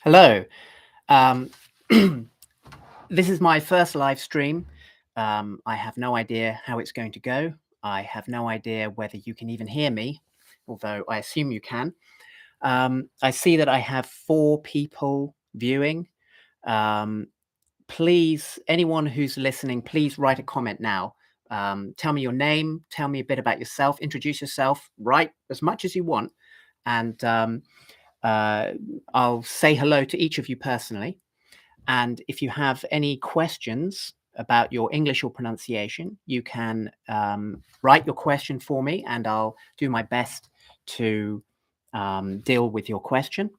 Hello. Um, this is my first live stream. I have no idea how it's going to go. I have no idea whether you can even hear me, although I assume you can. I see that I have 4 people viewing. Um, please, anyone who's listening, please write a comment now. Tell me your name, tell me a bit about yourself, introduce yourself, write as much as you want, and uh, I'll say hello to each of you personally. And if you have any questions about your English or pronunciation, you can write your question for me, and I'll do my best to deal with your question.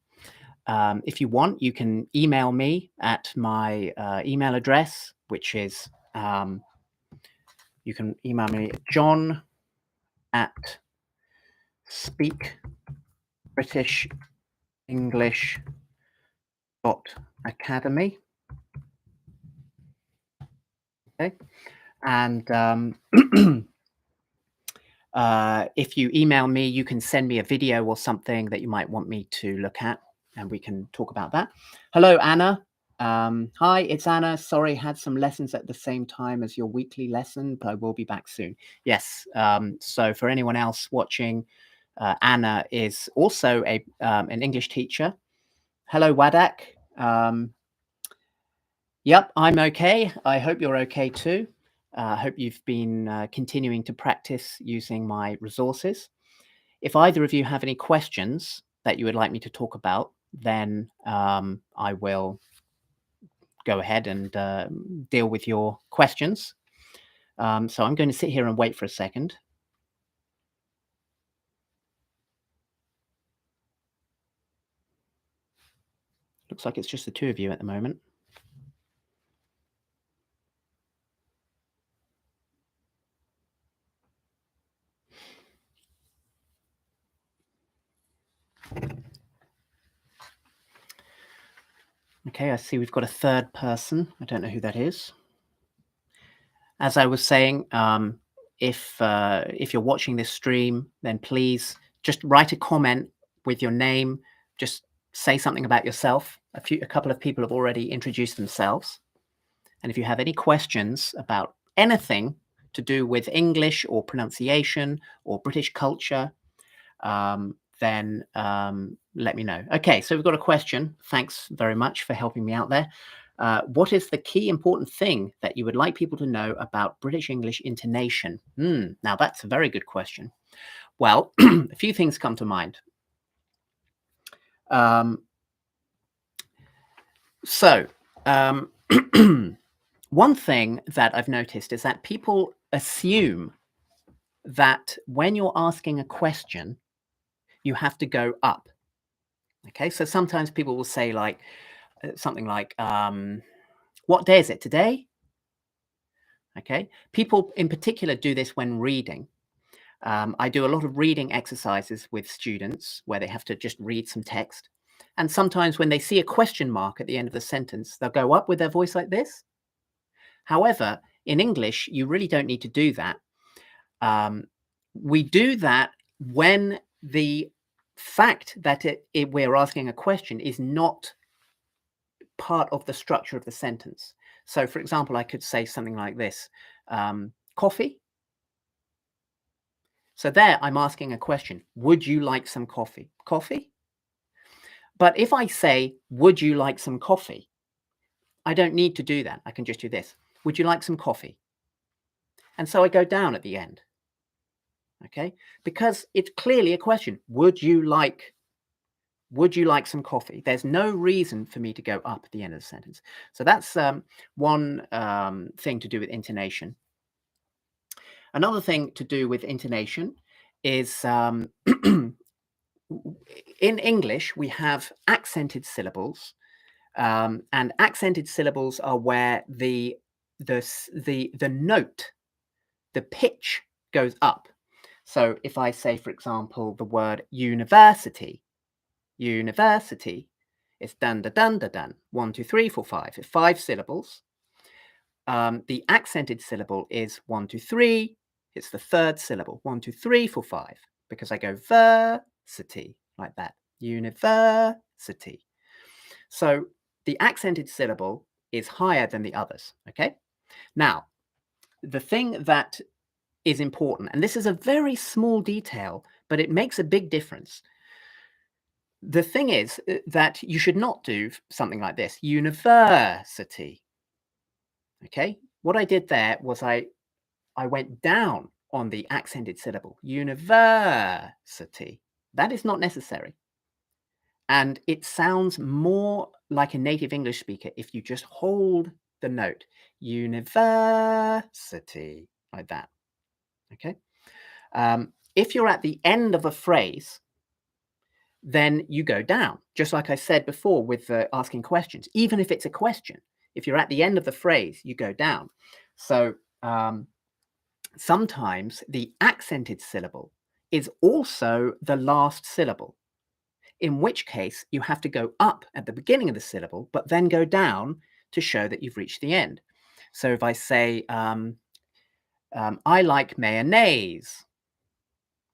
If you want, you can email me at my email address, which is you can email me at john@speakbritishenglish.academy. Okay. And if you email me, you can send me a video or something that you might want me to look at, and we can talk about that. Hello, Anna. Hi, it's Anna. Sorry, had some lessons at the same time as your weekly lesson, but I will be back soon. Yes. So for anyone else watching, Anna is also an English teacher. Hello, Wadak. Yep, I'm okay. I hope you're okay too. I hope you've been continuing to practice using my resources. If either of you have any questions that you would like me to talk about, then I will go ahead and deal with your questions. So I'm going to sit here and wait for a second. Looks like it's just the two of you at the moment. Okay, I see we've got a third person. I don't know who that is. As I was saying, if you're watching this stream, then please just write a comment with your name. Just say something about yourself. A couple of people have already introduced themselves. And if you have any questions about anything to do with English or pronunciation or British culture, then let me know. Okay, so we've got a question. Thanks very much for helping me out there. What is the key important thing that you would like people to know about British English intonation? Now, that's a very good question. Well, a few things come to mind. One thing that I've noticed is that people assume that when you're asking a question, you have to go up. Okay, so sometimes people will say like something like, what day is it today? Okay, people in particular do this when reading. I do a lot of reading exercises with students where they have to just read some text. And sometimes when they see a question mark at the end of the sentence, they'll go up with their voice like this. However, in English, you really don't need to do that. We do that when the fact that we're asking a question is not part of the structure of the sentence. So, for example, I could say something like this, coffee? So there I'm asking a question. Would you like some coffee? Coffee? But if I say, would you like some coffee? I don't need to do that. I can just do this. Would you like some coffee? And so I go down at the end. Okay? Because it's clearly a question. Would you like some coffee? There's no reason for me to go up at the end of the sentence. So that's one thing to do with intonation. Another thing to do with intonation is in English, we have accented syllables, and accented syllables are where the note, the pitch goes up. So if I say, for example, the word university, it's dun da dun da dun. 1, 2, 3, 4, 5. 5 syllables. The accented syllable is 1, 2, 3. It's the third syllable. 1, 2, 3, 4, 5. Because I go versity like that. University. So the accented syllable is higher than the others, okay? Now, the thing that is important, and this is a very small detail, but it makes a big difference. The thing is that you should not do something like this, university, okay? What I did there was I went down on the accented syllable, university. That is not necessary. And it sounds more like a native English speaker if you just hold the note, university, like that, okay? If you're at the end of a phrase, then you go down, just like I said before with asking questions. Even if it's a question, if you're at the end of the phrase, you go down. So sometimes the accented syllable is also the last syllable, in which case you have to go up at the beginning of the syllable, but then go down to show that you've reached the end. So if I say, I like mayonnaise,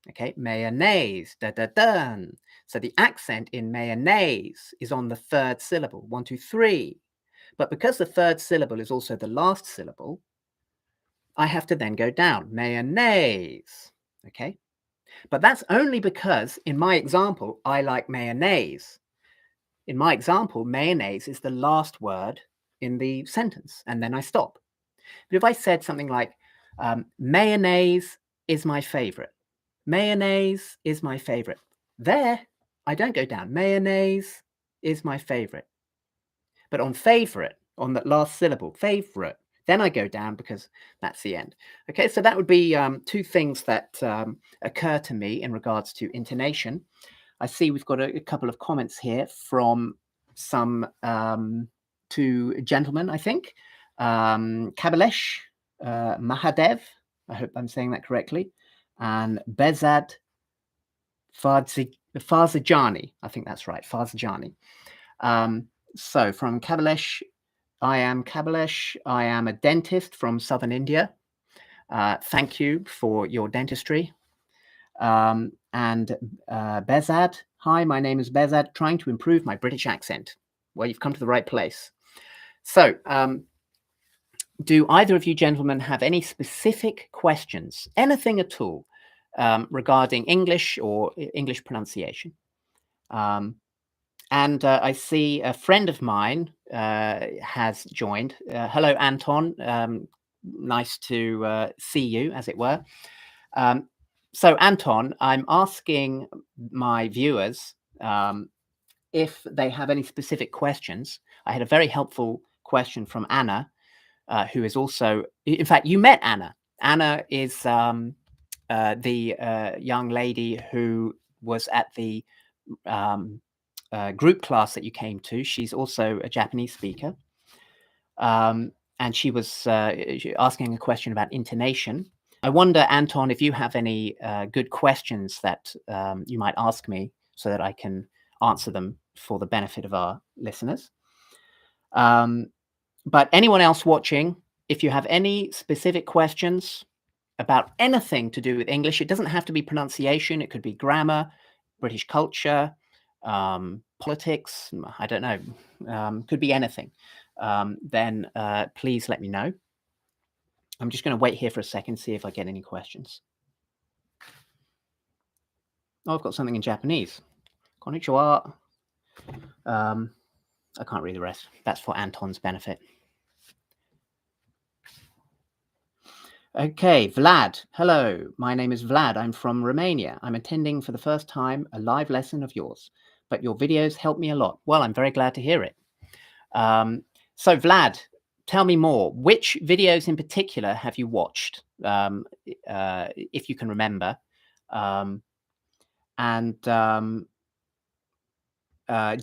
okay, mayonnaise, da da dun. So the accent in mayonnaise is on the third syllable, 1, 2, 3. But because the third syllable is also the last syllable, I have to then go down, mayonnaise, okay? But that's only because in my example, I like mayonnaise. In my example, mayonnaise is the last word in the sentence, and then I stop. But if I said something like, mayonnaise is my favorite, mayonnaise is my favorite, there, I don't go down, mayonnaise is my favorite. But on favorite, on that last syllable, favorite, then I go down because that's the end. Okay, so that would be two things that occur to me in regards to intonation. I see we've got a couple of comments here from some two gentlemen, I think. Kabalesh, Mahadev, I hope I'm saying that correctly, and Bezad Farzajani, I think that's right, Farzajani. So from Kabalesh, I am Kabalesh. I am a dentist from southern India. Thank you for your dentistry. And Bezad, hi, my name is Bezad, trying to improve my British accent. Well, you've come to the right place. So, do either of you gentlemen have any specific questions, anything at all, regarding English or English pronunciation? And I see a friend of mine has joined. Hello, Anton. Nice to see you, as it were. So, Anton, I'm asking my viewers if they have any specific questions. I had a very helpful question from Anna, who is also, in fact, you met Anna. Anna is the young lady who was at the group class that you came to. She's also a Japanese speaker. And she was asking a question about intonation. I wonder, Anton, if you have any good questions that you might ask me so that I can answer them for the benefit of our listeners. But anyone else watching, if you have any specific questions about anything to do with English, it doesn't have to be pronunciation. It could be grammar, British culture, politics, I don't know, could be anything. Then please let me know. I'm just going to wait here for a second, see if I get any questions. Oh, I've got something in Japanese. Konnichiwa. I can't read the rest. That's for Anton's benefit. Okay, Vlad. Hello, my name is Vlad. I'm from Romania. I'm attending for the first time a live lesson of yours, but your videos help me a lot. Well, I'm very glad to hear it. So, Vlad, tell me more. Which videos in particular have you watched, if you can remember? Do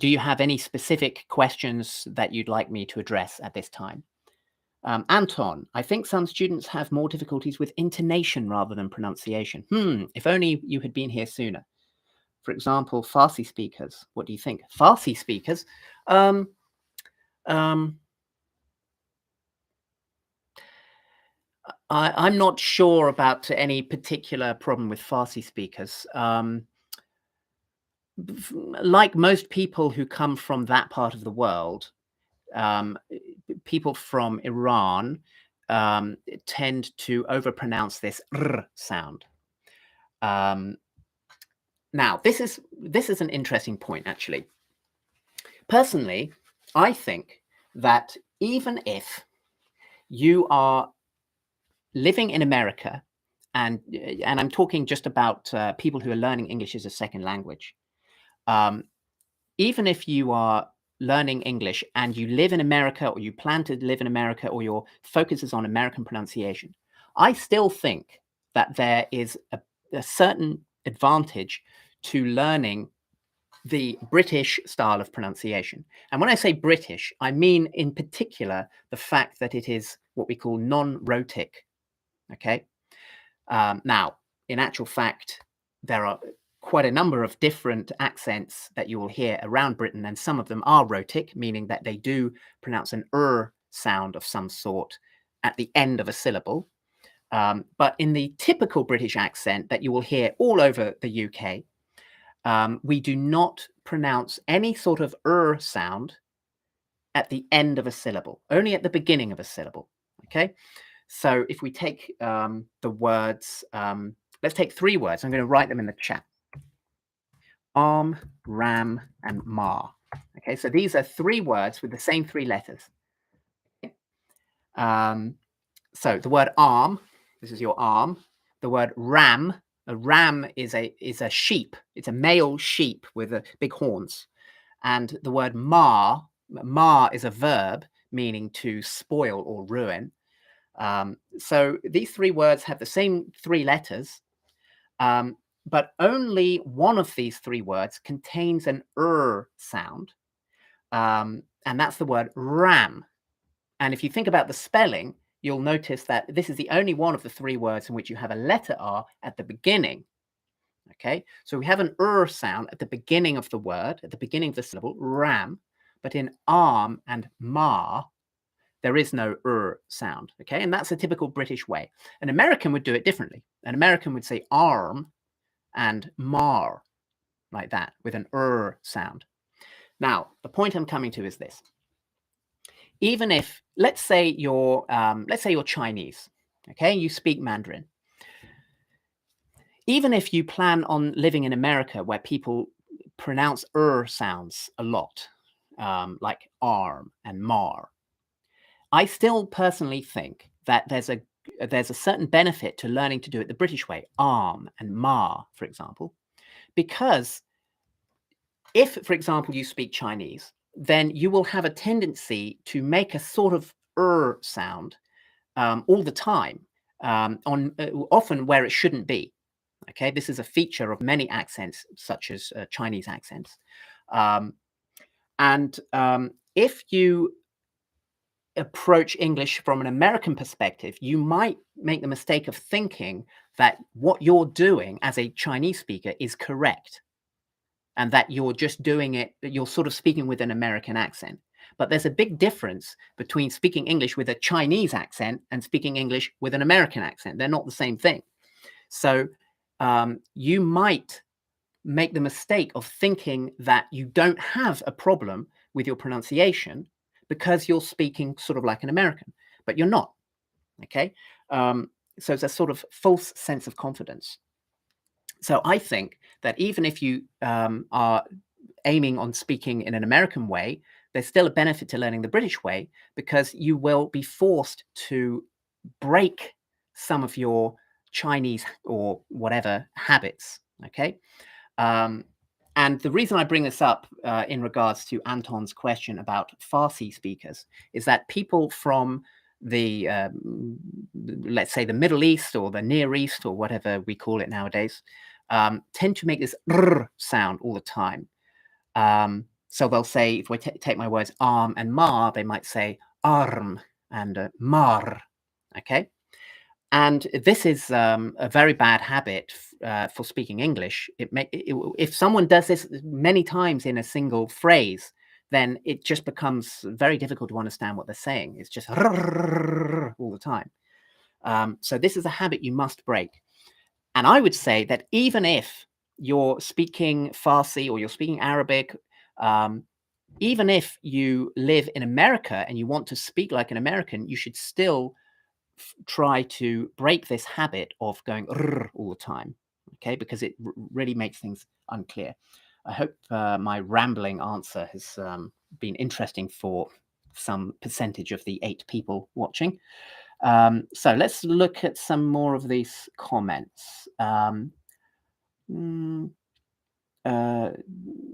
you have any specific questions that you'd like me to address at this time? Anton, I think some students have more difficulties with intonation rather than pronunciation. If only you had been here sooner. For example, Farsi speakers. What do you think? Farsi speakers? I'm not sure about any particular problem with Farsi speakers. like most people who come from that part of the world, um, people from Iran tend to overpronounce this r sound. Um, Now, this is an interesting point, actually. Personally, I think that even if you are living in America, and I'm talking just about people who are learning English as a second language, um, even if you are learning English and you live in America or you plan to live in America or your focus is on American pronunciation, I still think that there is a certain advantage to learning the British style of pronunciation. And when I say British, I mean in particular the fact that it is what we call non-rhotic. Okay. Now, in actual fact, there are quite a number of different accents that you will hear around Britain, and some of them are rhotic, meaning that they do pronounce an sound of some sort at the end of a syllable. But in the typical British accent that you will hear all over the UK, we do not pronounce any sort of sound at the end of a syllable, only at the beginning of a syllable. Okay. So if we take the words, let's take 3 words. I'm going to write them in the chat. Arm, ram, and ma. Okay, so these are 3 words with the same 3 letters. Okay. So the word arm, this is your arm. The word ram, a ram is a sheep. It's a male sheep with big horns. And the word ma is a verb meaning to spoil or ruin. So these 3 words have the same 3 letters, but only one of these 3 words contains an sound, and that's the word ram. And if you think about the spelling, you'll notice that this is the only one of the 3 words in which you have a letter R at the beginning. Okay, so we have an sound at the beginning of the word, at the beginning of the syllable, ram, but in arm and ma, there is no sound. Okay, and that's a typical British way. An American would do it differently. An American would say arm and mar, like that, with an sound. Now, the point I'm coming to is this. Even if, let's say you're Chinese, okay, you speak Mandarin. Even if you plan on living in America where people pronounce sounds a lot, like arm and mar, I still personally think that there's a certain benefit to learning to do it the British way, arm and ma, for example, because if, for example, you speak Chinese, then you will have a tendency to make a sort of sound all the time, often where it shouldn't be. Okay, this is a feature of many accents, such as Chinese accents. If you approach English from an American perspective, you might make the mistake of thinking that what you're doing as a Chinese speaker is correct, and that you're just doing it, you're sort of speaking with an American accent. But there's a big difference between speaking English with a Chinese accent and speaking English with an American accent. They're not the same thing. So you might make the mistake of thinking that you don't have a problem with your pronunciation because you're speaking sort of like an American, but you're not. Okay. So it's a sort of false sense of confidence. So I think that even if you are aiming on speaking in an American way, there's still a benefit to learning the British way, because you will be forced to break some of your Chinese or whatever habits. Okay. And the reason I bring this up in regards to Anton's question about Farsi speakers is that people from the, let's say, the Middle East or the Near East or whatever we call it nowadays, tend to make this r sound all the time. So they'll say, if we take my words arm and mar, they might say arm and mar. Okay. And this is a very bad habit for speaking English. If someone does this many times in a single phrase, then it just becomes very difficult to understand what they're saying. It's just all the time. So this is a habit you must break. And I would say that even if you're speaking Farsi or you're speaking Arabic, even if you live in America and you want to speak like an American, you should still try to break this habit of going "rrr" all the time, okay? Because it really makes things unclear. I hope my rambling answer has been interesting for some percentage of the 8 people watching. So let's look at some more of these comments.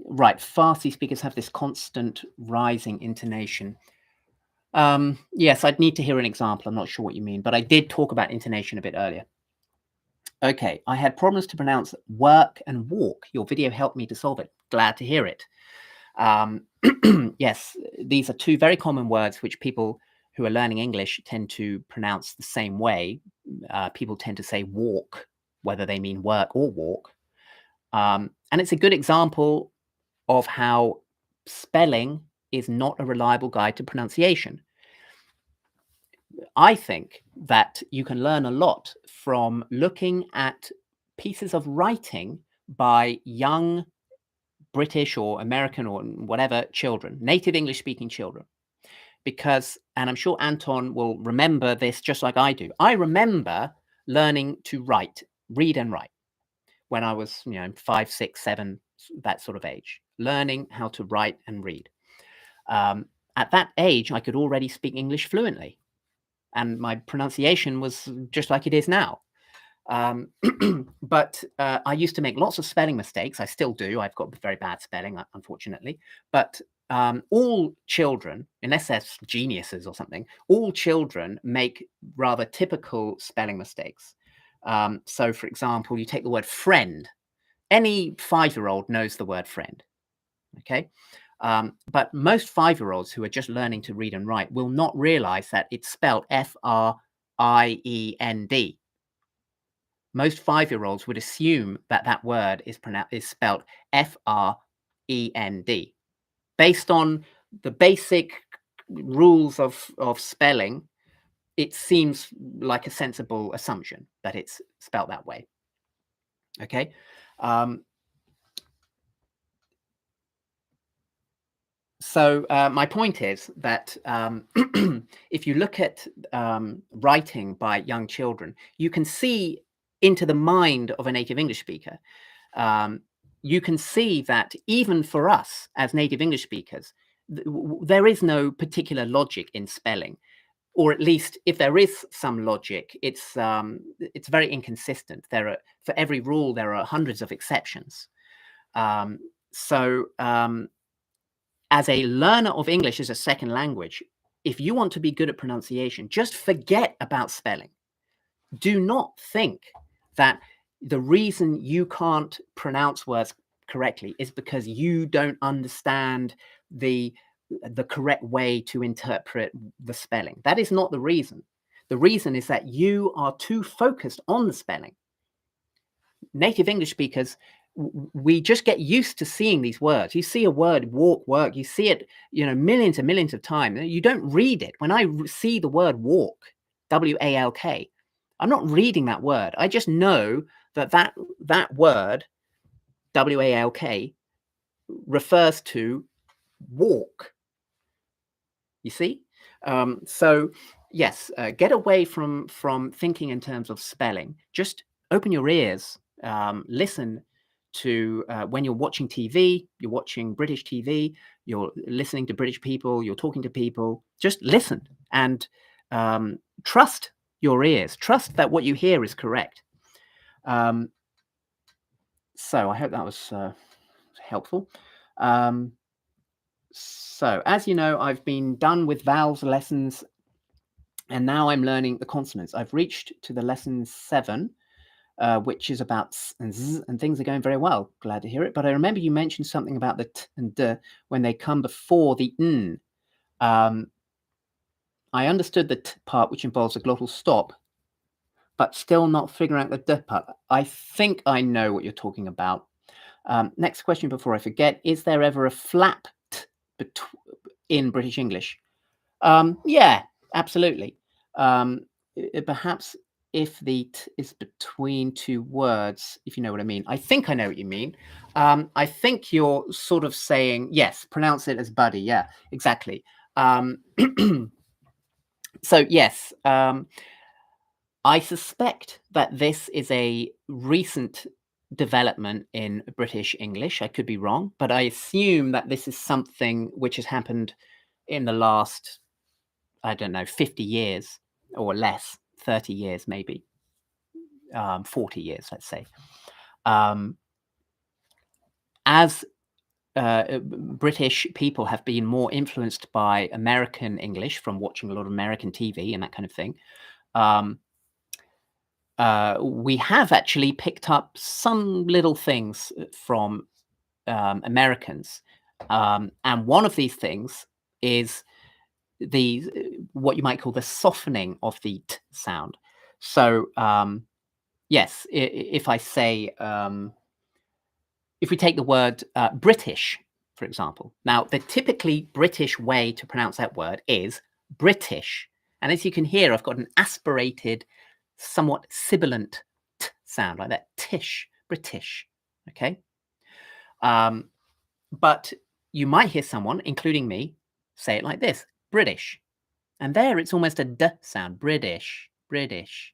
Right, Farsi speakers have this constant rising intonation. Yes, I'd need to hear an example. I'm not sure what you mean, but I did talk about intonation a bit earlier. Okay, I had problems to pronounce work and walk. Your video helped me to solve it. Glad to hear it. Yes, these are 2 very common words which people who are learning English tend to pronounce the same way. People tend to say walk, whether they mean work or walk. And it's a good example of how spelling is not a reliable guide to pronunciation. I think that you can learn a lot from looking at pieces of writing by young British or American or whatever children, native English speaking children. Because, and I'm sure Anton will remember this just like I do. I remember learning to write, read and write when I was, 5, 6, 7, that sort of age, learning how to write and read. At that age, I could already speak English fluently, and my pronunciation was just like it is now. But I used to make lots of spelling mistakes. I still do. I've got very bad spelling, unfortunately. But all children, unless they're geniuses or something, all children make rather typical spelling mistakes. So, for example, you take the word friend. Any 5-year-old knows the word friend. Okay. But most 5-year-olds who are just learning to read and write will not realize that it's spelled Friend. Most 5-year-olds would assume that that word is spelled Friend. Based on the basic rules of spelling, it seems like a sensible assumption that it's spelled that way. Okay. So my point is that if you look at writing by young children, you can see into the mind of a native English speaker. You can see that even for us as native English speakers, there is no particular logic in spelling, or at least if there is some logic, it's very inconsistent. For every rule, there are hundreds of exceptions. So as a learner of English as a second language, if you want to be good at pronunciation, just forget about spelling. Do not think that the reason you can't pronounce words correctly is because you don't understand the correct way to interpret the spelling. That is not the reason. The reason is that you are too focused on the spelling. Native English speakers, we just get used to seeing these words. You see a word, walk, work, you see it, millions and millions of times. You don't read it. When I see the word walk, W-A-L-K, I'm not reading that word. I just know that word, W-A-L-K, refers to walk. You see? So yes, get away from thinking in terms of spelling. Just open your ears, listen to when you're watching TV, you're watching British TV, you're listening to British people, you're talking to people. Just listen and trust your ears. Trust that what you hear is correct. So I hope that was helpful. So as you know, I've been done with vowels lessons and now I'm learning the consonants. I've reached to the lesson 7, which is about s and z, and things are going very well. Glad to hear it. But I remember you mentioned something about the t and d when they come before the n. I understood the t part, which involves a glottal stop, but still not figuring out the d part. I think I know what you're talking about. Next question before I forget, is there ever a flap t in British English? Yeah, absolutely. Perhaps if the t is between two words, if you know what I mean. I think I know what you mean. I think you're sort of saying, yes, pronounce it as buddy. Yeah, exactly. So yes, I suspect that this is a recent development in British English. I could be wrong, but I assume that this is something which has happened in the last, I don't know, 50 years or less, 30 years maybe, 40 years, let's say. As British people have been more influenced by American English from watching a lot of American TV and that kind of thing, we have actually picked up some little things from Americans. And one of these things is the what you might call the softening of the t sound. So yes, if I say if we take the word British, for example, now the typically British way to pronounce that word is British, and as you can hear, I've got an aspirated, somewhat sibilant t sound like that. Tish, British. Okay, but you might hear someone, including me, say it like this: British. And there it's almost a d sound, British, British.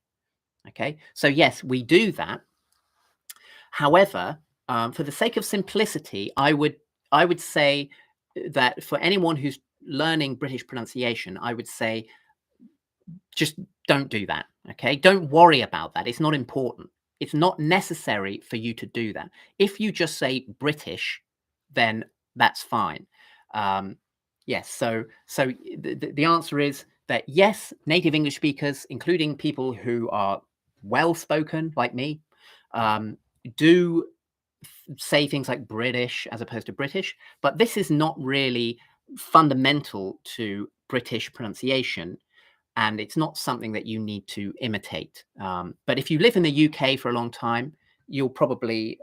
Okay, so yes, we do that. However, for the sake of simplicity, I would say that for anyone who's learning British pronunciation, I would say just don't do that. Okay, don't worry about that. It's not important. It's not necessary for you to do that. If you just say British, then that's fine. Yes, so the answer is that yes, native English speakers, including people who are well spoken like me, do say things like British as opposed to British, but this is not really fundamental to British pronunciation, and it's not something that you need to imitate. But if you live in the UK for a long time, you'll probably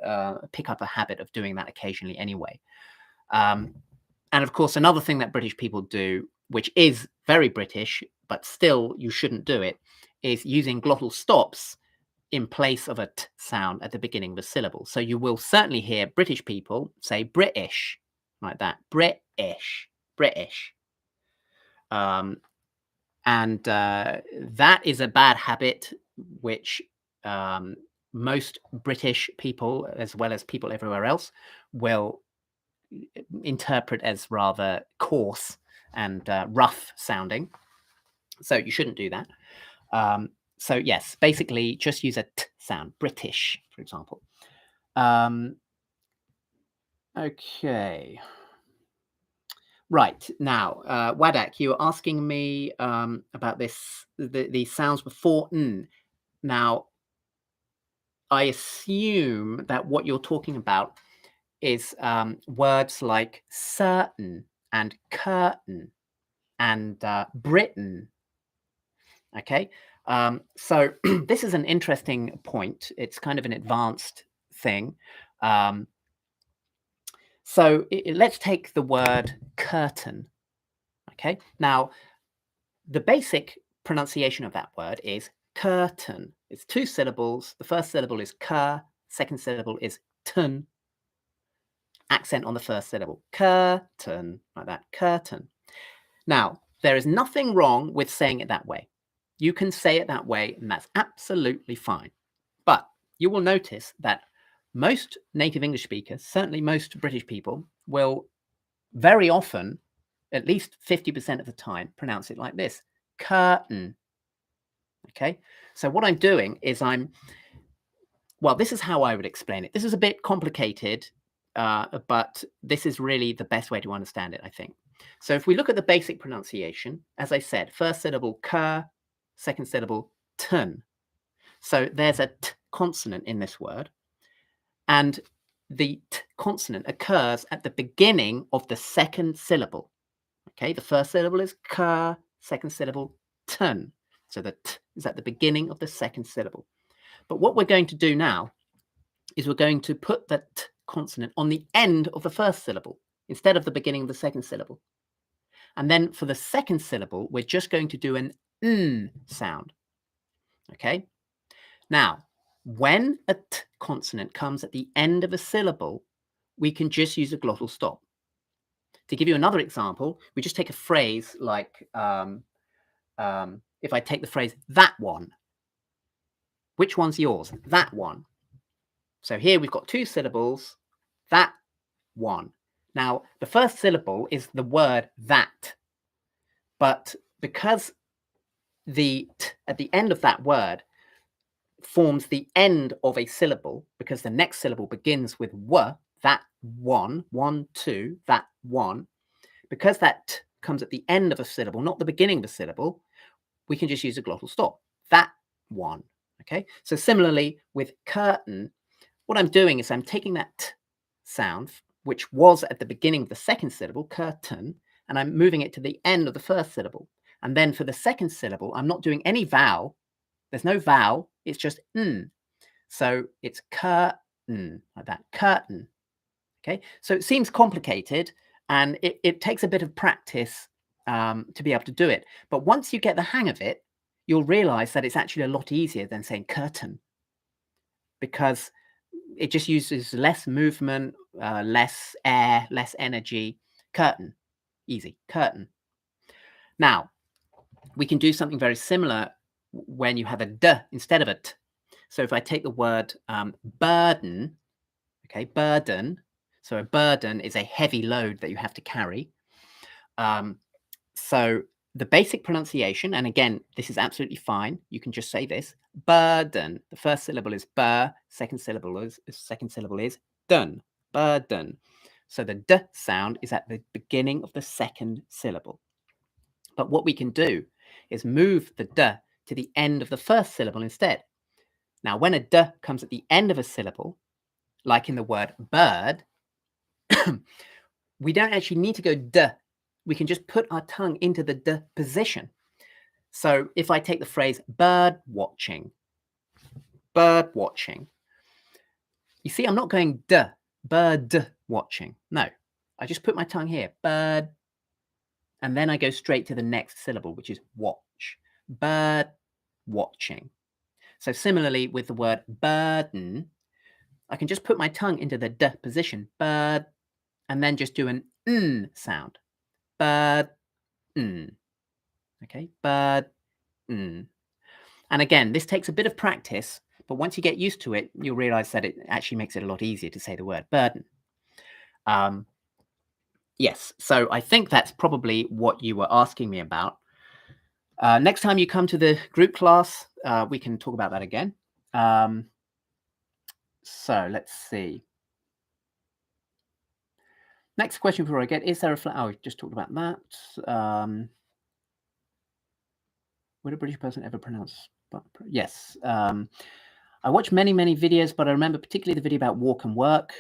pick up a habit of doing that occasionally anyway. And of course, another thing that British people do, which is very British, but still you shouldn't do it, is using glottal stops in place of a t sound at the beginning of a syllable. So you will certainly hear British people say British like that. British, British. And that is a bad habit, which most British people, as well as people everywhere else, will interpret as rather coarse and rough sounding. So you shouldn't do that. So yes, basically just use a t sound, British, for example. Okay. Right, now, Wadak, you were asking me about this, the sounds before n. Now, I assume that what you're talking about is words like certain and curtain and Britain. Okay, so this is an interesting point. It's kind of an advanced thing. So let's take the word curtain. Okay, now the basic pronunciation of that word is curtain. It's two syllables. The first syllable is cur, second syllable is tun. Accent on the first syllable. Curtain, like that, curtain. Now, there is nothing wrong with saying it that way. You can say it that way, and that's absolutely fine. But you will notice that most native English speakers, certainly most British people, will very often, at least 50% of the time, pronounce it like this: curtain. Okay, so what I'm doing is well, this is how I would explain it. This is a bit complicated, but this is really the best way to understand it, I think. So if we look at the basic pronunciation, as I said, first syllable cur, second syllable tun. So there's a t consonant in this word, and the t consonant occurs at the beginning of the second syllable. Okay, the first syllable is cur, second syllable tun. So the t is at the beginning of the second syllable. But what we're going to do now is we're going to put the t consonant on the end of the first syllable instead of the beginning of the second syllable. And then for the second syllable, we're just going to do an n sound. Okay? Now, when a t consonant comes at the end of a syllable, we can just use a glottal stop. To give you another example, we just take a phrase like, if I take the phrase, that one. Which one's yours? That one. So here we've got two syllables, that one. Now, the first syllable is the word that, but because the t at the end of that word forms the end of a syllable, because the next syllable begins with w, that one, one, two, that one, because that t comes at the end of a syllable, not the beginning of a syllable, we can just use a glottal stop. That one. Okay. So similarly with curtain, what I'm doing is I'm taking that t sound, which was at the beginning of the second syllable, curtain, and I'm moving it to the end of the first syllable. And then for the second syllable, I'm not doing any vowel. There's no vowel. It's just n. So it's curtain, like that, curtain. Okay. So it seems complicated, and it takes a bit of practice to be able to do it. But once you get the hang of it, you'll realize that it's actually a lot easier than saying curtain, because it just uses less movement, less air, less energy. Curtain, easy, curtain. Now, we can do something very similar when you have a d instead of a t. So if I take the word burden, okay, burden. So a burden is a heavy load that you have to carry. So the basic pronunciation, and again, this is absolutely fine. You can just say this: burden. The first syllable is bur. Second syllable is dun. Burden. So the d sound is at the beginning of the second syllable. But what we can do is move the d to the end of the first syllable instead. Now, when a d comes at the end of a syllable, like in the word bird, we don't actually need to go d. We can just put our tongue into the d position. So if I take the phrase bird watching, you see, I'm not going d, bird watching. No, I just put my tongue here, bird, and then I go straight to the next syllable, which is watch, bird watching. So similarly with the word burden, I can just put my tongue into the d position, bird, and then just do an n sound, bird, n. Okay, bird, n. And again, this takes a bit of practice, but once you get used to it, you'll realize that it actually makes it a lot easier to say the word burden. Yes, so I think that's probably what you were asking me about. Next time you come to the group class, we can talk about that again. So let's see. Next question before I get, is there a flat? Oh, we just talked about that. Would a British person ever pronounce? Yes. I watched many videos, but I remember particularly the video about walk and work.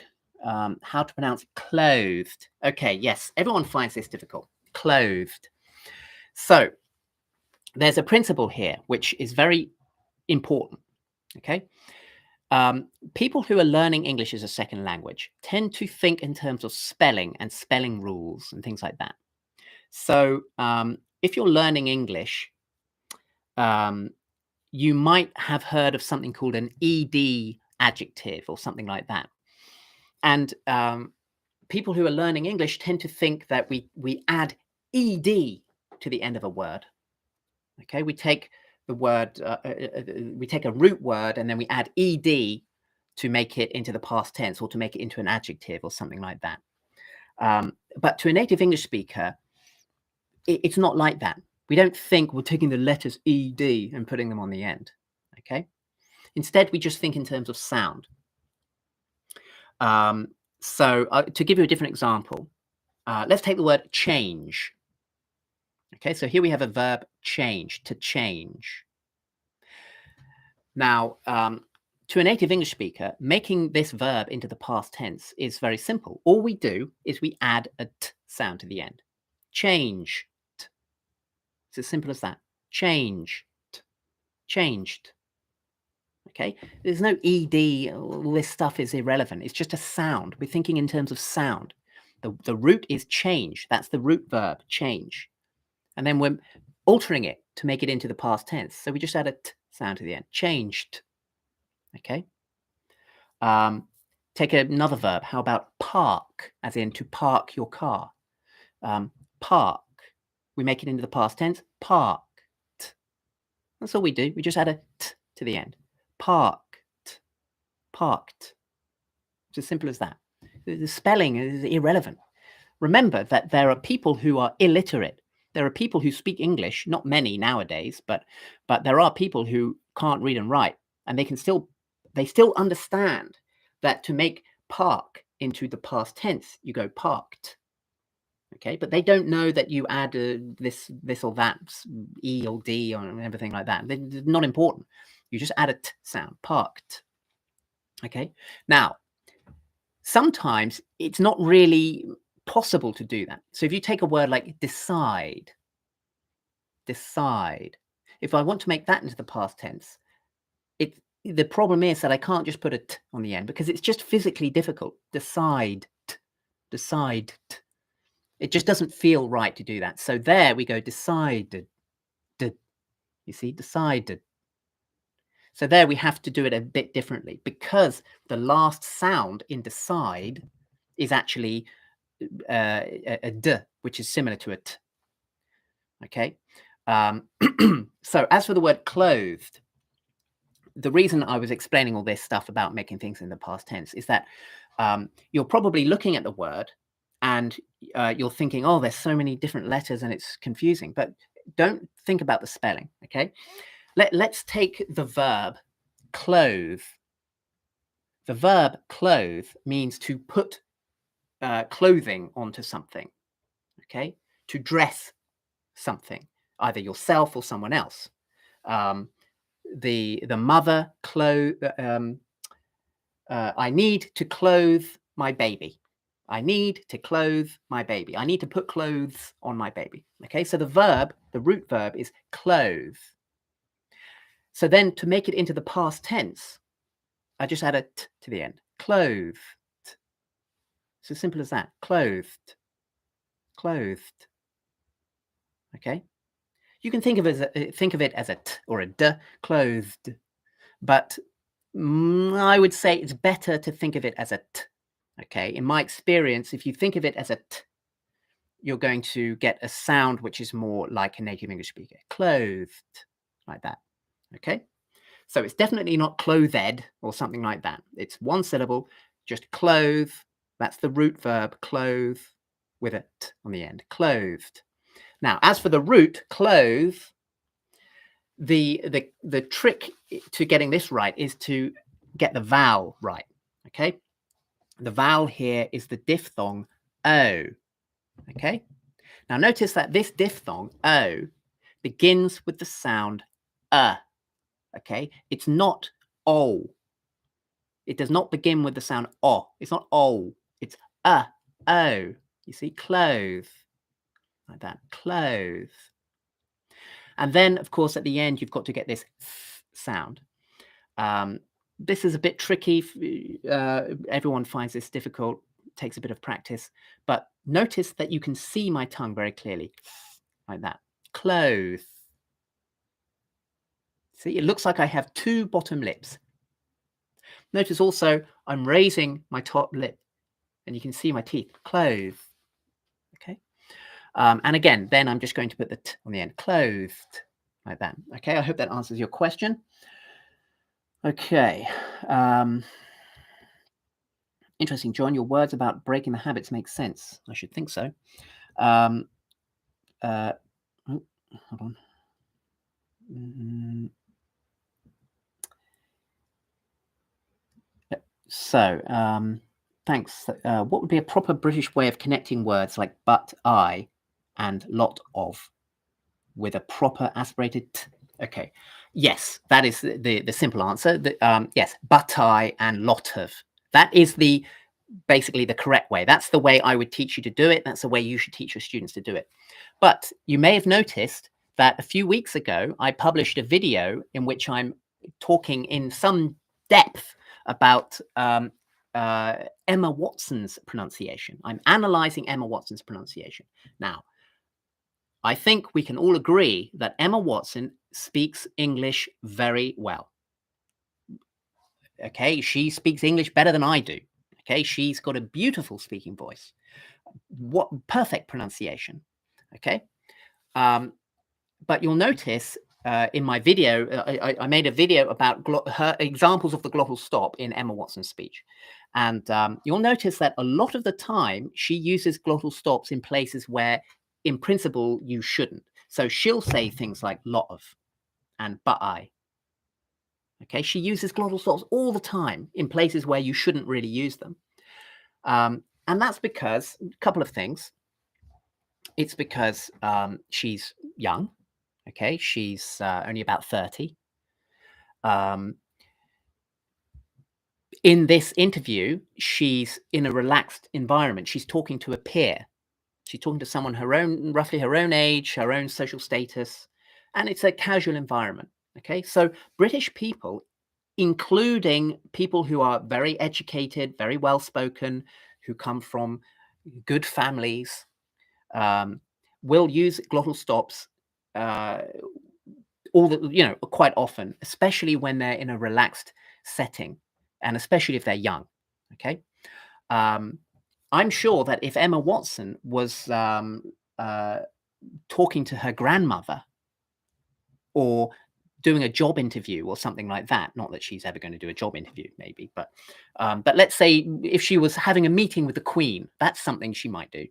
How to pronounce clothed. Okay, yes, everyone finds this difficult. Clothed. So there's a principle here which is very important. Okay. People who are learning English as a second language tend to think in terms of spelling and spelling rules and things like that. So if you're learning English, you might have heard of something called an ed adjective or something like that. And people who are learning English tend to think that we add ed to the end of a word. Okay, we take the word, we take a root word and then we add ed to make it into the past tense or to make it into an adjective or something like that. But to a native English speaker, it's not like that. We don't think we're taking the letters ed and putting them on the end. Okay, instead we just think in terms of sound. So to give you a different example, let's take the word change. Okay, so here we have a verb change, to change. Now, to a native English speaker, making this verb into the past tense is very simple. All we do is we add a t sound to the end. Changed. It's as simple as that. Changed. Changed. Okay, there's no ed. All this stuff is irrelevant. It's just a sound. We're thinking in terms of sound. The root is change. That's the root verb, change. And then we're altering it to make it into the past tense. So we just add a t sound to the end. Changed. Okay. Take another verb. How about park, as in to park your car? Park. We make it into the past tense. Parked. That's all we do. We just add a t to the end. Parked. Parked. It's as simple as that. The spelling is irrelevant. Remember that there are people who are illiterate. There are people who speak English, not many nowadays, but there are people who can't read and write, and they still understand that to make park into the past tense, you go parked. Okay, but they don't know that you add this or that, E or D or everything like that. It's not important. You just add a t sound, parked. Okay, now, sometimes it's not really possible to do that. So if you take a word like decide, if I want to make that into the past tense, the problem is that I can't just put a t on the end because it's just physically difficult. Decide. It just doesn't feel right to do that. So there we go, decided. You see, decided. So there we have to do it a bit differently because the last sound in decide is actually a d, which is similar to a t. Okay. So as for the word clothed, the reason I was explaining all this stuff about making things in the past tense is that you're probably looking at the word and you're thinking, oh, there's so many different letters and it's confusing, but don't think about the spelling. Okay. Let's take the verb clothe. The verb clothe means to put clothing onto something. Okay. To dress something, either yourself or someone else. The mother I need to clothe my baby. I need to clothe my baby. I need to put clothes on my baby. Okay, so the root verb is clothe. So then to make it into the past tense, I just add a t to the end. Clothed. It's as simple as that. Clothed. Clothed. Okay. You can think of it as a t or a d, clothed, but I would say it's better to think of it as a t. Okay. In my experience, if you think of it as a t, you're going to get a sound which is more like a native English speaker. Clothed, like that. Okay. So it's definitely not clothed or something like that. It's one syllable, just clothe. That's the root verb, clothe, with a t on the end. Clothed. Now, as for the root, clothe, the trick to getting this right is to get the vowel right. Okay. The vowel here is the diphthong O. Okay. Now notice that this diphthong O begins with the sound okay. It's not O. It does not begin with the sound O. It's not O. It's O. You see, clothe, like that. Clothe. And then, of course, at the end, you've got to get this sound. This is a bit tricky. Everyone finds this difficult. It takes a bit of practice. But notice that you can see my tongue very clearly, like that. Clothe. See, it looks like I have two bottom lips. Notice also I'm raising my top lip, and you can see my teeth. Clothe. Okay. And again, then I'm just going to put the t on the end. Clothed, like that. Okay, I hope that answers your question. Okay. Interesting, John. Your words about breaking the habits make sense. I should think so. Oh, hold on. So, thanks. What would be a proper British way of connecting words like but, I, and lot of with a proper aspirated t? Okay. Yes, that is the simple answer. Yes, but, I, and lot of. That is basically the correct way. That's the way I would teach you to do it. That's the way you should teach your students to do it. But you may have noticed that a few weeks ago, I published a video in which I'm talking in some depth about Emma Watson's pronunciation. I'm analyzing Emma Watson's pronunciation. Now, I think we can all agree that Emma Watson speaks English very well. Okay, she speaks English better than I do. Okay, she's got a beautiful speaking voice. What perfect pronunciation. Okay, um, but you'll notice in my video, I made a video about her examples of the glottal stop in Emma Watson's speech. And you'll notice that a lot of the time she uses glottal stops in places where, in principle, you shouldn't. So she'll say things like lot of and but I. Okay, she uses glottal stops all the time in places where you shouldn't really use them. And that's because a couple of things. It's because she's young. Okay, she's only about 30. In this interview, she's in a relaxed environment. She's talking to a peer. She's talking to someone roughly her own age, her own social status, and it's a casual environment. Okay, so British people, including people who are very educated, very well spoken, who come from good families, will use glottal stops quite often, especially when they're in a relaxed setting, and especially if they're young. Okay, I'm sure that if Emma Watson was talking to her grandmother or doing a job interview or something like that, not that she's ever going to do a job interview, maybe, but let's say if she was having a meeting with the Queen, that's something she might do.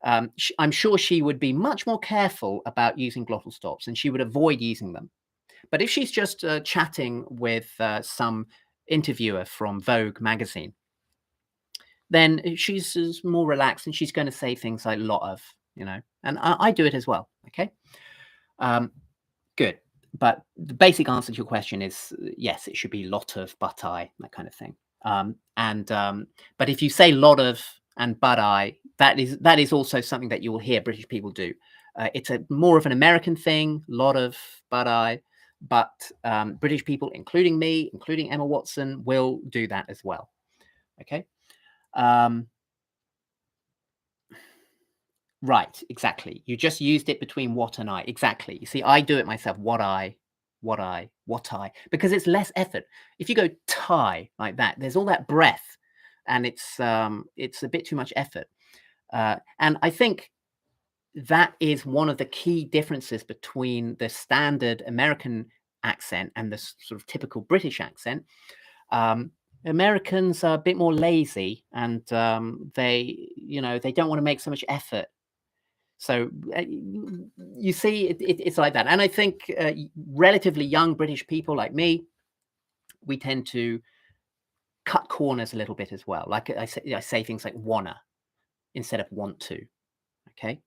I'm sure she would be much more careful about using glottal stops, and she would avoid using them. But if she's just chatting with some interviewer from Vogue magazine, then she's more relaxed and she's going to say things like lot of, and I do it as well. Okay. Good. But the basic answer to your question is yes, it should be lot of, but I, that kind of thing. But if you say lot of and but I, that is also something that you will hear British people do. It's more of an American thing, lot of, but I. But British people, including me, including Emma Watson, will do that as well. Okay. Right, exactly. You just used it between what and I. Exactly. You see, I do it myself. What I, because it's less effort. If you go tie like that, there's all that breath, and it's a bit too much effort. And I think that is one of the key differences between the standard American accent and the sort of typical British accent. Americans are a bit more lazy, and they don't want to make so much effort. So you see, it's like that. And I think relatively young British people like me, we tend to cut corners a little bit as well. Like I say things like wanna instead of want to. Okay.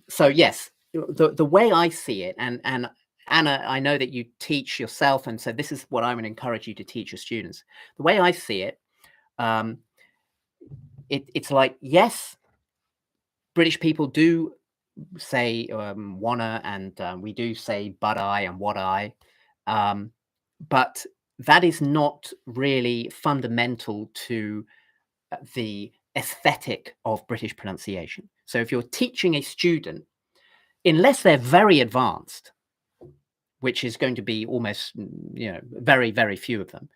So yes, the way I see it, and Anna, I know that you teach yourself, and so this is what I'm going to encourage you to teach your students. The way I see it, it's like, yes, British people do say wanna, and we do say but I and what I, but that is not really fundamental to the aesthetic of British pronunciation. So if you're teaching a student, unless they're very advanced, which is going to be almost, very, very few of them,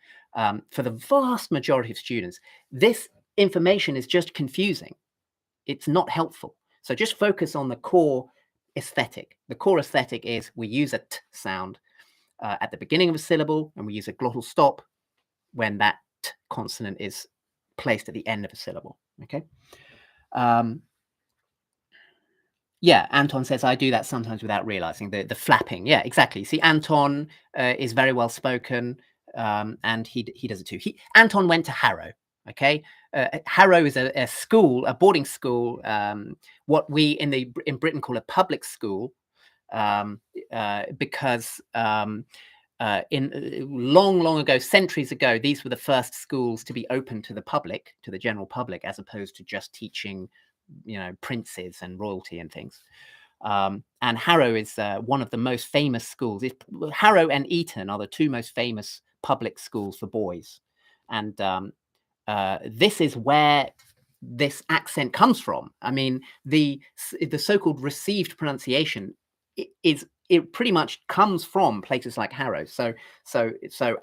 for the vast majority of students, this information is just confusing. It's not helpful. So just focus on the core aesthetic. The core aesthetic is we use a t sound at the beginning of a syllable, and we use a glottal stop when that t consonant is placed at the end of a syllable. Okay. Yeah, Anton says I do that sometimes without realizing the flapping. Yeah, exactly. See, Anton is very well spoken, and he does it too. Anton went to Harrow. Okay, Harrow is a school, a boarding school, what we in Britain call a public school, because in long ago, centuries ago, these were the first schools to be open to the public, to the general public, as opposed to just teaching, princes and royalty and things. And Harrow is one of the most famous schools. Harrow and Eton are the two most famous public schools for boys, and this is where this accent comes from. I mean, the so-called received pronunciation is it pretty much comes from places like Harrow. So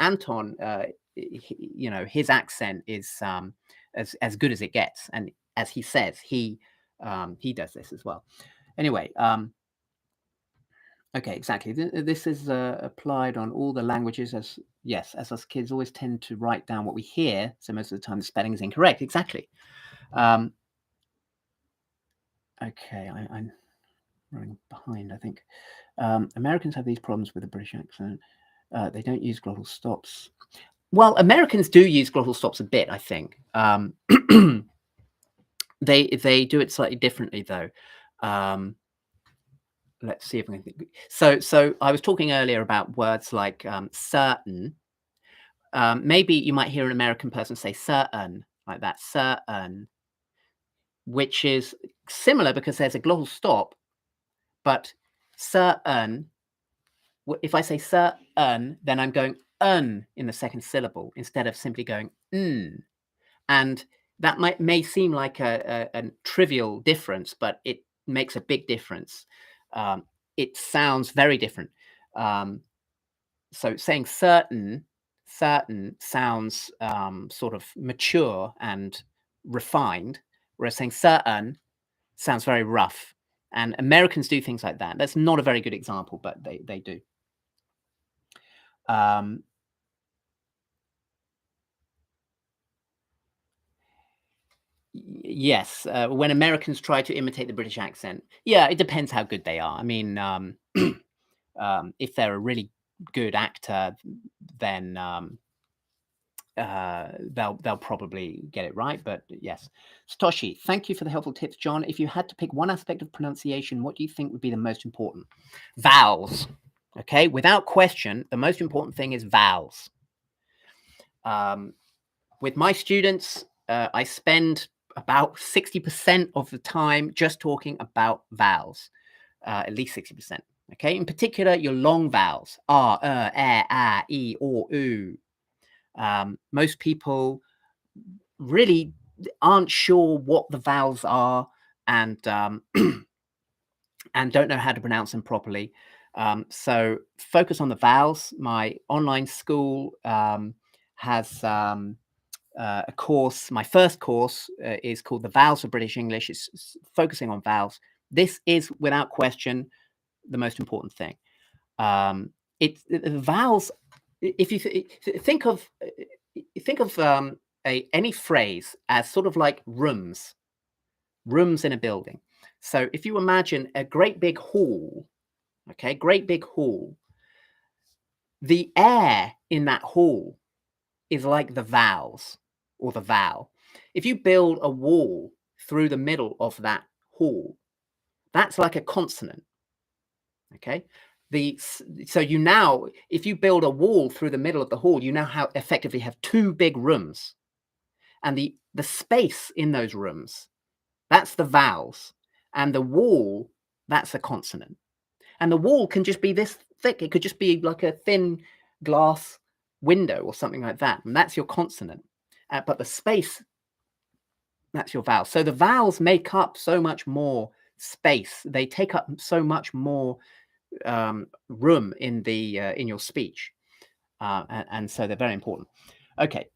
Anton, you know, his accent is as good as it gets, and as he says, he does this as well. Anyway, okay, exactly. This is applied on all the languages, as yes, as us kids always tend to write down what we hear, so most of the time the spelling is incorrect. Exactly. Okay, I'm running behind, I think. Americans have these problems with the British accent. They don't use glottal stops. Well, Americans do use glottal stops a bit, I think. They do it slightly differently, though. Let's see if I can think. So I was talking earlier about words like certain. Maybe you might hear an American person say certain, like that, certain, which is similar because there's a glottal stop, but certain, if I say certain, then I'm going in the second syllable instead of simply going n. And that may seem like a trivial difference, but it makes a big difference. It sounds very different. So saying certain sounds sort of mature and refined, whereas saying certain sounds very rough. And Americans do things like that. That's not a very good example, but they do. Yes, when Americans try to imitate the British accent, yeah, it depends how good they are. I mean, if they're a really good actor, then they'll probably get it right. But yes, Satoshi, thank you for the helpful tips, John. If you had to pick one aspect of pronunciation, what do you think would be the most important? Vowels. Okay, without question, the most important thing is vowels. With my students, I spend about 60% of the time just talking about vowels, at least 60%. Okay, in particular, your long vowels, r, e, or, u. Most people really aren't sure what the vowels are and and don't know how to pronounce them properly. So focus on the vowels. My online school has a course. My first course is called The Vowels of British English. It's focusing on vowels. This is, without question, the most important thing. The vowels. If you think of any phrase as sort of like rooms in a building. So if you imagine a great big hall, okay, great big hall, the air in that hall is like the vowels or the vowel. If you build a wall through the middle of that hall, that's like a consonant. Okay. So you now, if you build a wall through the middle of the hall, you now effectively have two big rooms, and the space in those rooms, that's the vowels, and the wall, that's a consonant. And the wall can just be this thick. It could just be like a thin glass window or something like that, and that's your consonant. But the space, that's your vowel. So the vowels make up so much more space. They take up so much more room in your speech, and so they're very important. Okay.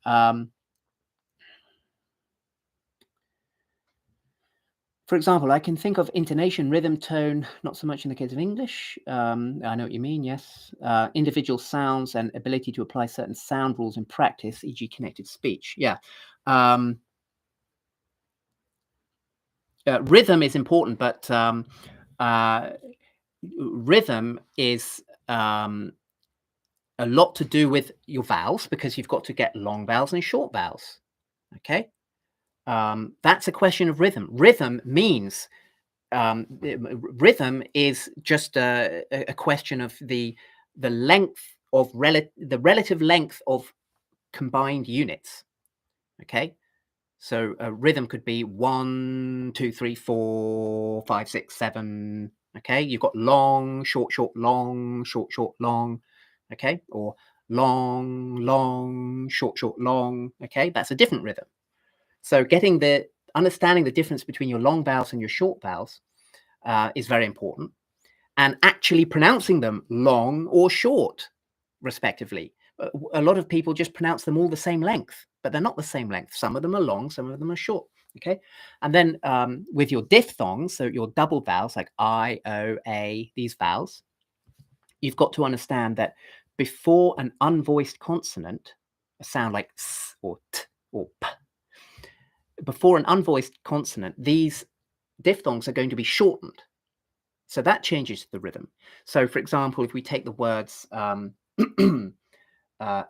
For example, I can think of intonation, rhythm, tone, not so much in the case of English. I know what you mean, yes. Individual sounds and ability to apply certain sound rules in practice, e.g. connected speech. Yeah. Rhythm is important, but rhythm is a lot to do with your vowels, because you've got to get long vowels and short vowels. Okay. That's a question of rhythm. Rhythm means rhythm is just a question of the length of the relative length of combined units. Okay, so a rhythm could be 1, 2, 3, 4, 5, 6, 7. Okay, you've got long, short, short, long, short, short, long. Okay, or long, long, short, short, long. Okay, that's a different rhythm. So understanding the difference between your long vowels and your short vowels is very important. and actually pronouncing them long or short, respectively. A lot of people just pronounce them all the same length, but they're not the same length. Some of them are long, some of them are short. Okay. And then with your diphthongs, so your double vowels like I, O, A, these vowels, you've got to understand that before an unvoiced consonant, a sound like S or T or P, before an unvoiced consonant, these diphthongs are going to be shortened. So that changes the rhythm. So, for example, if we take the words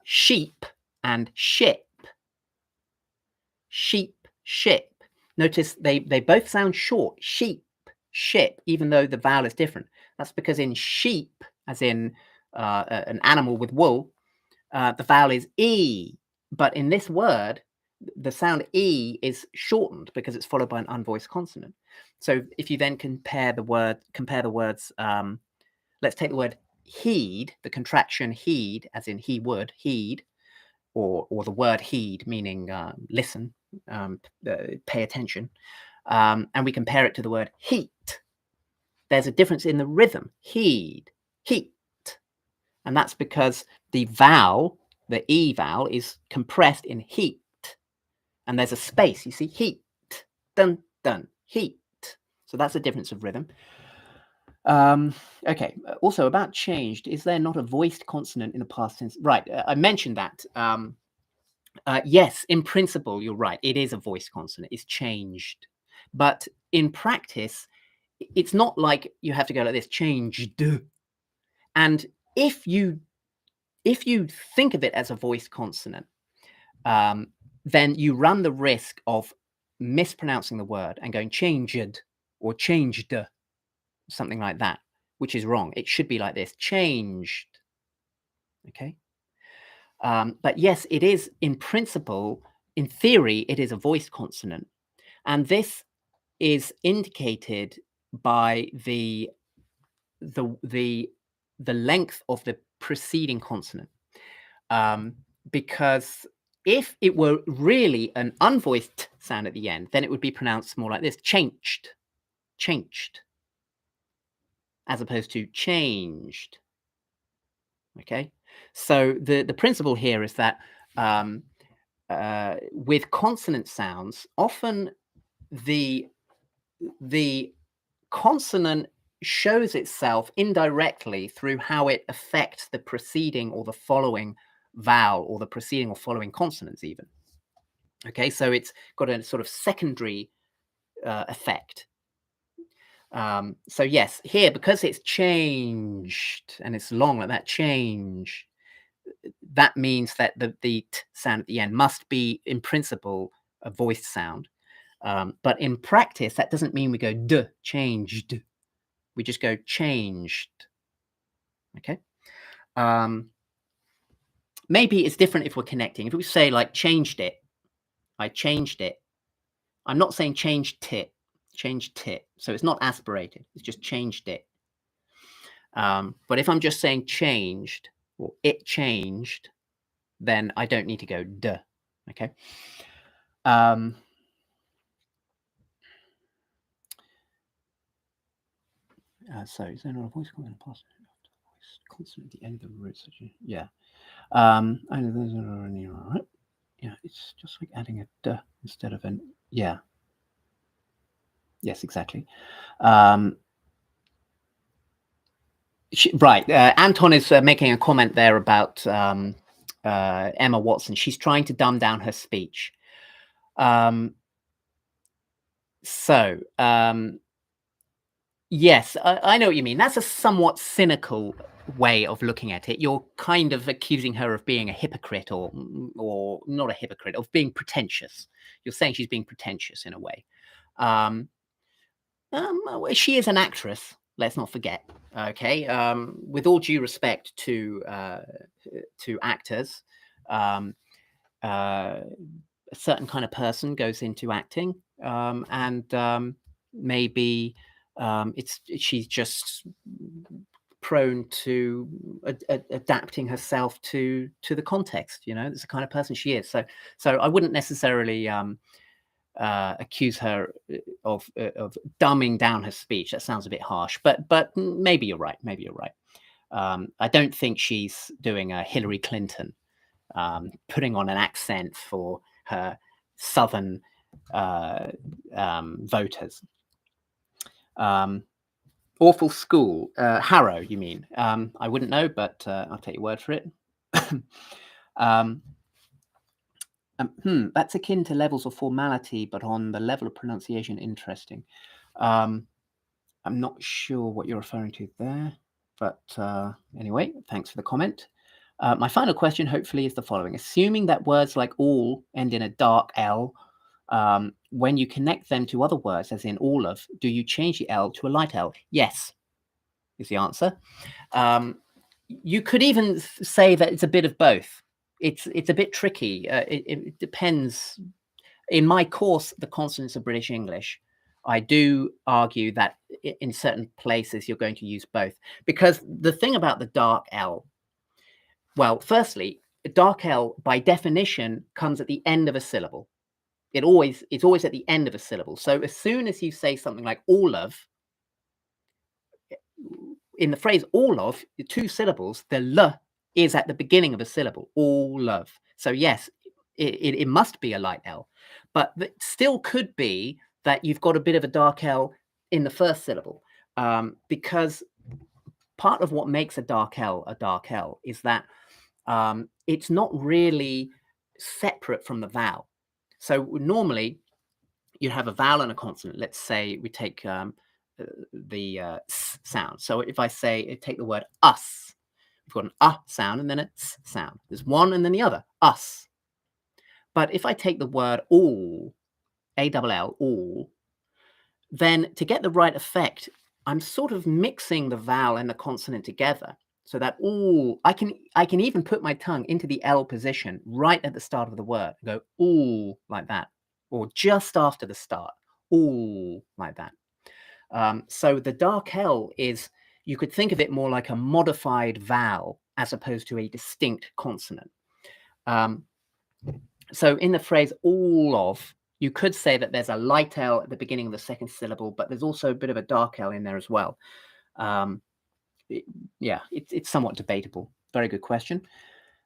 sheep and ship, sheep, ship, notice they both sound short, sheep, ship, even though the vowel is different. That's because in sheep, as in an animal with wool, the vowel is E. But in this word, the sound E is shortened because it's followed by an unvoiced consonant. So if you then compare the words, let's take the word heed, the contraction heed, as in he would, heed, or the word heed, meaning listen, pay attention, and we compare it to the word heat. There's a difference in the rhythm, heed, heat. And that's because the vowel, the E vowel, is compressed in heat. And there's a space, you see, heat, dun, dun, heat. So that's a difference of rhythm. Okay, also about changed, is there not a voiced consonant in the past tense? Right, I mentioned that. Yes, in principle, you're right. It is a voiced consonant. It's changed. But in practice, it's not like you have to go like this, changed. And if you think of it as a voiced consonant, then you run the risk of mispronouncing the word and going changed or changed, something like that, which is wrong. It should be like this, changed. Okay. But yes, it is in principle, in theory, it is a voiced consonant. And this is indicated by the length of the preceding consonant. Because if it were really an unvoiced sound at the end, then it would be pronounced more like this, changed, changed, as opposed to changed. Okay, so the principle here is that with consonant sounds, often the consonant shows itself indirectly through how it affects the preceding or the following vowel or the preceding or following consonants even. Okay, so it's got a sort of secondary effect. So yes, here, because it's changed and it's long like that, change, that means that the t sound at the end must be, in principle, a voiced sound. But in practice, that doesn't mean we go d, changed. We just go changed. Okay. Maybe it's different if we're connecting. If we say like changed it, I changed it. I'm not saying changed tit, changed tit. So it's not aspirated. It's just changed it. But if I'm just saying changed or it changed, then I don't need to go duh. Okay. So is there not a voice consonant past consonant at the end of the root? Yeah. I know those are already right. Yeah, it's just like adding a duh instead of an yeah. Yes, exactly. Right. Anton is making a comment there about Emma Watson. She's trying to dumb down her speech. Yes, I know what you mean. That's a somewhat cynical way of looking at it. You're kind of accusing her of being a hypocrite, or not a hypocrite, of being pretentious. You're saying she's being pretentious in a way. She is an actress. Let's not forget. Okay. With all due respect to actors, a certain kind of person goes into acting, and maybe she's just prone to adapting herself to the context. You know, it's the kind of person she is. So I wouldn't necessarily accuse her of dumbing down her speech. That sounds a bit harsh, but maybe you're right. Maybe you're right. I don't think she's doing a Hillary Clinton, putting on an accent for her Southern voters. Awful school. Harrow, you mean? I wouldn't know, but I'll take your word for it. That's akin to levels of formality, but on the level of pronunciation, interesting. I'm not sure what you're referring to there, but anyway, thanks for the comment. My final question, hopefully, is the following. Assuming that words like all end in a dark L, when you connect them to other words, as in all of, do you change the L to a light L? Yes, is the answer. You could even say that it's a bit of both. It's a bit tricky. It depends. In my course, The Consonants of British English, I do argue that in certain places you're going to use both. Because the thing about the dark L, well, firstly, a dark L by definition comes at the end of a syllable. It's always at the end of a syllable. So as soon as you say something like all of, in the phrase all of, the two syllables, the L is at the beginning of a syllable, all of. So yes, it must be a light L, but it still could be that you've got a bit of a dark L in the first syllable, because part of what makes a dark L is that it's not really separate from the vowel. So normally you have a vowel and a consonant. Let's say we take the s sound. So if I say, take the word us, we've got an sound and then a s sound. There's one and then the other, us. But if I take the word all, A-double-L, all, then to get the right effect, I'm sort of mixing the vowel and the consonant together so that all, I can even put my tongue into the L position right at the start of the word, go all like that, or just after the start, all like that. So the dark L is, you could think of it more like a modified vowel as opposed to a distinct consonant. So in the phrase all of, you could say that there's a light L at the beginning of the second syllable, but there's also a bit of a dark L in there as well. It's somewhat debatable. Very good question.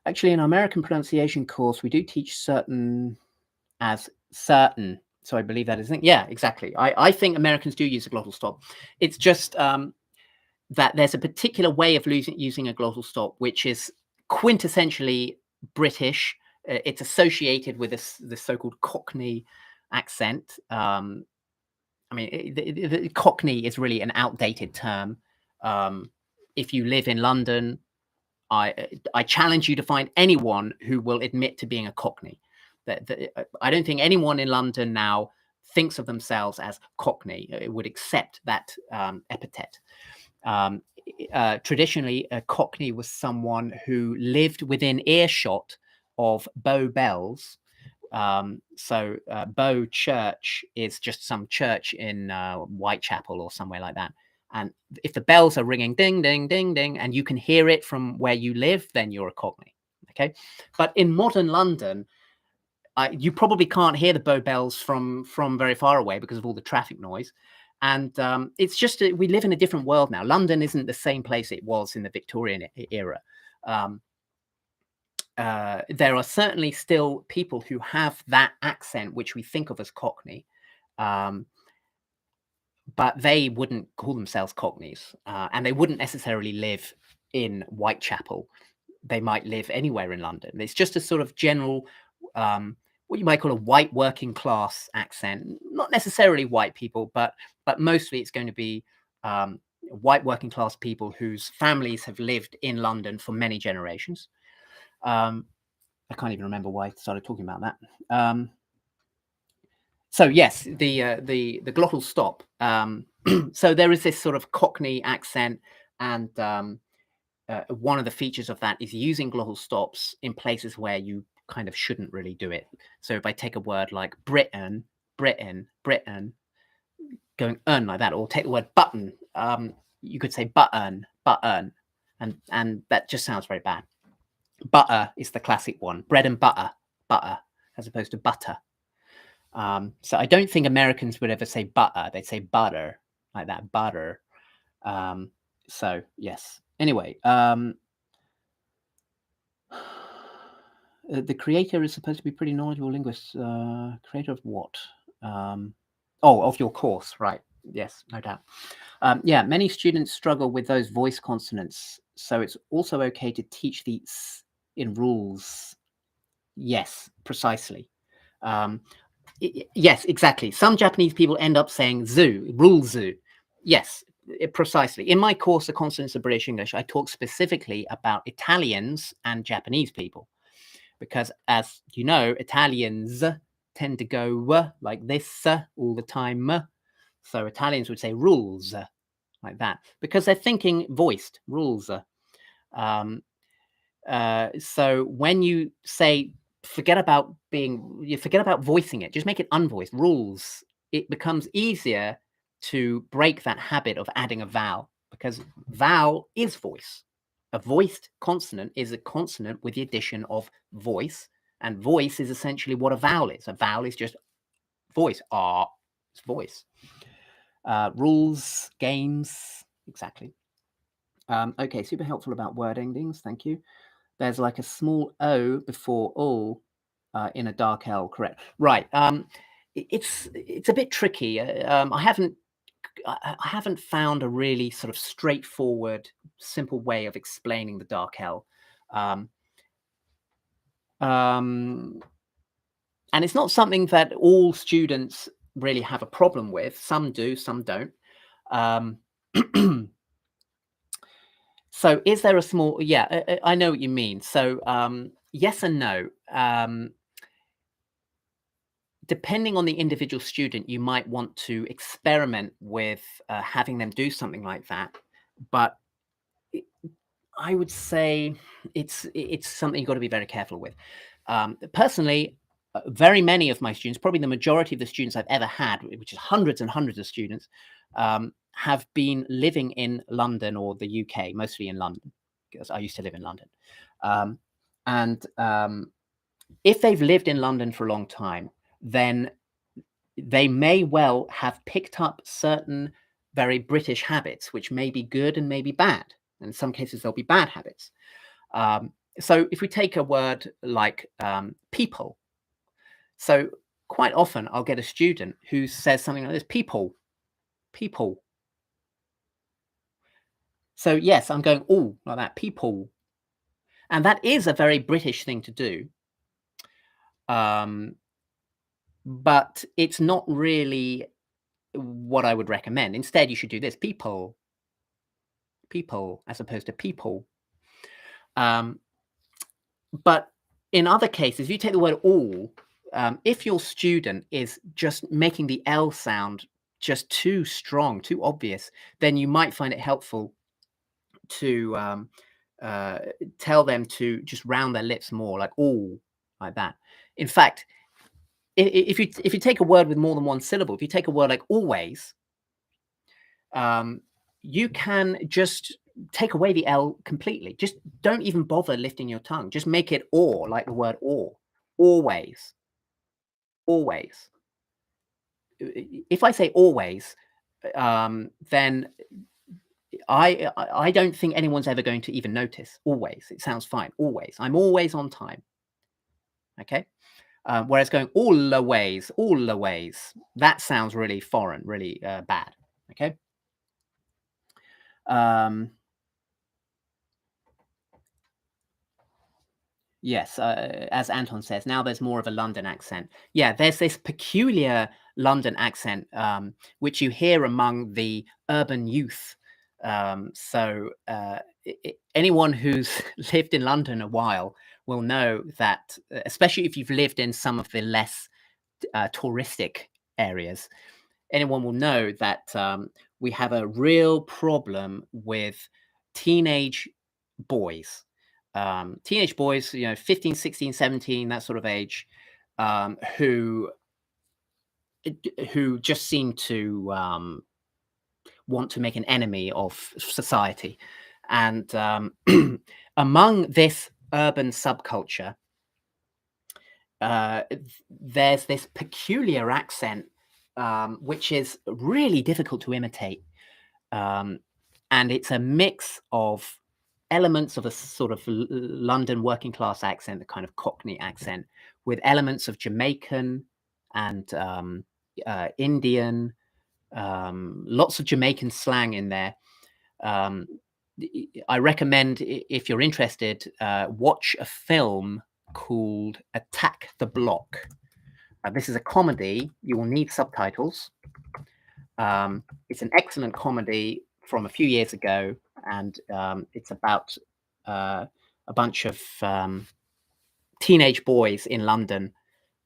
Actually, in our American pronunciation course, we do teach certain as certain. So I believe that is, yeah, exactly. I think Americans do use a glottal stop. It's just that there's a particular way of using a glottal stop, which is quintessentially British. It's associated with the so-called Cockney accent. I mean, the Cockney is really an outdated term. If you live in London, I challenge you to find anyone who will admit to being a Cockney. I don't think anyone in London now thinks of themselves as Cockney, would accept that epithet. Traditionally, a Cockney was someone who lived within earshot of Bow Bells. So Bow Church is just some church in Whitechapel or somewhere like that. And if the bells are ringing ding, ding, ding, ding, and you can hear it from where you live, then you're a Cockney. Okay. But in modern London, you probably can't hear the Bow Bells from very far away because of all the traffic noise. And it's just we live in a different world now. London isn't the same place it was in the Victorian era. There are certainly still people who have that accent, which we think of as Cockney, but they wouldn't call themselves Cockneys, and they wouldn't necessarily live in Whitechapel. They might live anywhere in London. It's just a sort of general, what you might call a white working class accent. Not necessarily white people, but mostly it's going to be white working class people whose families have lived in London for many generations. I can't even remember why I started talking about that. So yes, the glottal stop. So there is this sort of Cockney accent, and one of the features of that is using glottal stops in places where you kind of shouldn't really do it. So if I take a word like Britain, Britain, Britain, going like that, or take the word button, you could say button, button, and that just sounds very bad. Butter is the classic one. Bread and butter, butter, as opposed to butter. So I don't think Americans would ever say butter. They'd say butter, like that, butter. So yes. Anyway, the creator is supposed to be pretty knowledgeable linguist. Creator of what? Of your course, right? Yes, no doubt. Yeah, many students struggle with those voice consonants, so it's also okay to teach the s in rules. Yes, precisely. Um, yes, exactly. Some Japanese people end up saying zoo, rule zoo. Yes, precisely. In my course, The Consonants of British English, I talk specifically about Italians and Japanese people because, as you know, Italians tend to go like this all the time. So Italians would say rules like that because they're thinking voiced rules. Um, so when you say forget about voicing it, just make it unvoiced rules. It becomes easier to break that habit of adding a vowel because vowel is voice. A voiced consonant is a consonant with the addition of voice, and voice is essentially what a vowel is. A vowel is just voice. Ah, it's voice. Rules, games, exactly. Okay, super helpful about word endings. Thank you. There's like a small O before O in a dark L, correct? Right. It's a bit tricky. I haven't found a really sort of straightforward, simple way of explaining the dark L. Um, um, and it's not something that all students really have a problem with. Some do, some don't. Um, so is there a small, yeah, I know what you mean. So yes and no. Depending on the individual student, you might want to experiment with having them do something like that. But I would say it's something you've got to be very careful with. Personally, very many of my students, probably the majority of the students I've ever had, which is hundreds and hundreds of students, have been living in London or the UK, mostly in London, because I used to live in London. And if they've lived in London for a long time, then they may well have picked up certain very British habits, which may be good and may be bad. In some cases, they'll be bad habits. So if we take a word like people, so quite often I'll get a student who says something like this, people, people. So yes, I'm going, oh, like that, people. And that is a very British thing to do. But it's not really what I would recommend. Instead, you should do this, people, people, as opposed to people. But in other cases, if you take the word all, if your student is just making the L sound just too strong, too obvious, then you might find it helpful to tell them to just round their lips more, like all, like that. In fact, if you take a word with more than one syllable, if you take a word like always, you can just take away the L completely. Just don't even bother lifting your tongue. Just make it or, like the word or. Always. Always. If I say always, then I don't think anyone's ever going to even notice. Always. It sounds fine. Always. I'm always on time. Okay. Whereas going all the ways, that sounds really foreign, really bad. Okay. Yes, as Anton says, now there's more of a London accent. Yeah, there's this peculiar London accent, which you hear among the urban youth. Anyone who's lived in London a while will know that, especially if you've lived in some of the less touristic areas, anyone will know that we have a real problem with teenage boys. Teenage boys, 15, 16, 17, that sort of age, who just seem to want to make an enemy of society. And among this urban subculture, there's this peculiar accent, which is really difficult to imitate. And it's a mix of elements of a sort of London working class accent, the kind of Cockney accent, with elements of Jamaican and Indian, lots of Jamaican slang in there. Um, I recommend, if you're interested, watch a film called Attack the Block. This is a comedy. You will need subtitles. It's an excellent comedy from a few years ago, and it's about a bunch of teenage boys in London.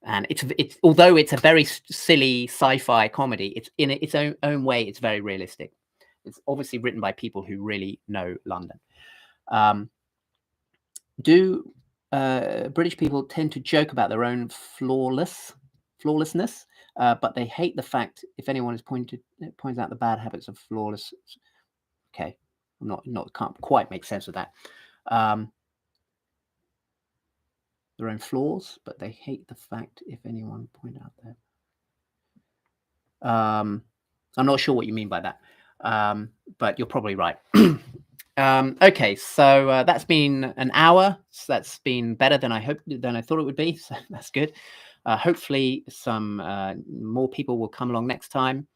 And it's although it's a very silly sci-fi comedy, it's in its own way, it's very realistic. It's obviously written by people who really know London. Do British people tend to joke about their own flawlessness, but they hate the fact if anyone points out the bad habits of flawless. Okay, can't quite make sense of that. Their own flaws, but they hate the fact if anyone point out their. I'm not sure what you mean by that, but you're probably right. Okay, so that's been an hour. So that's been better than I thought it would be. So that's good. Hopefully, some more people will come along next time.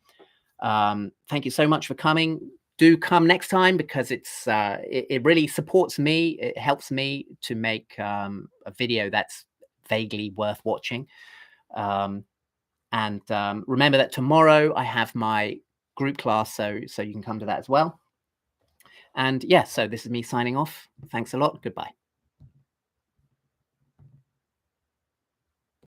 Thank you so much for coming. Do come next time, because it really supports me. It helps me to make a video that's vaguely worth watching. And remember that tomorrow I have my group class, so you can come to that as well. And yeah, so this is me signing off. Thanks a lot. Goodbye.